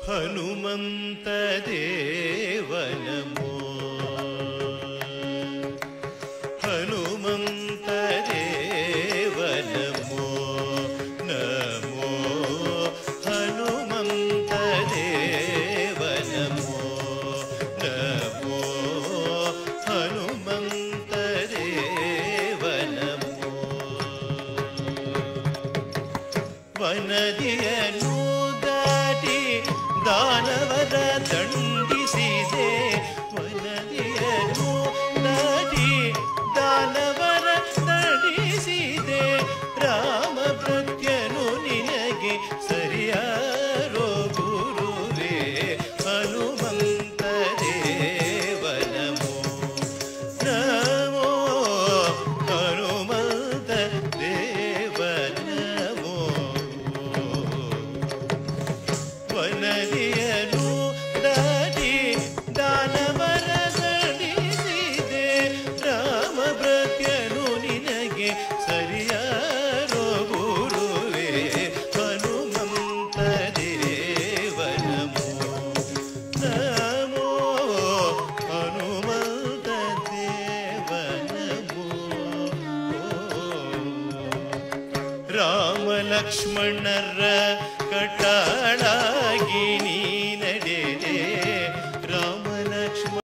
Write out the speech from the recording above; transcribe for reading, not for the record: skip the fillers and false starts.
ಹನುಮಂತ ದೇವ ನಮೋ ಹನುಮಂತ ದೇವ ನಮೋ ನಮೋ ಹನುಮಂತ ದೇವ ನಮೋ ನಮೋ ಹನುಮಂತ ದೇವ ನಮೋ ವನದಿಯನು ದಾನವರ ದಂಡಿಸಿದೆ ವನದಿಯನು ದಾಟಿ ದಾನವರ ದಂಡಿಸಿದೆ ರಾಮ ಭೃತ್ಯನು ನಿನಗೆ ಸರಿಯಾರೋ ಗುರುವೇ ಹನುಮಂತ ದೇವ ನಮೋ ನಮೋ ಹನುಮಂತ ದೇವ ನಮೋ ವನದಿಯನು ದಾಟಿ ದಾನವರ ದಂಡಿಸಿದೆ ರಾಮ ಭೃತ್ಯನು ನಿನಗೆ ಸರಿಯಾರೋ ಗುರುವೇ ಹನುಮಂತ ದೇವ ನಮೋ ನಮೋ ಹನುಮಂತ ದೇವ ನಮೋ ರಾಮ ಲಕ್ಷ್ಮಣರ ಕಟಾಳಾಗಿ ನೀ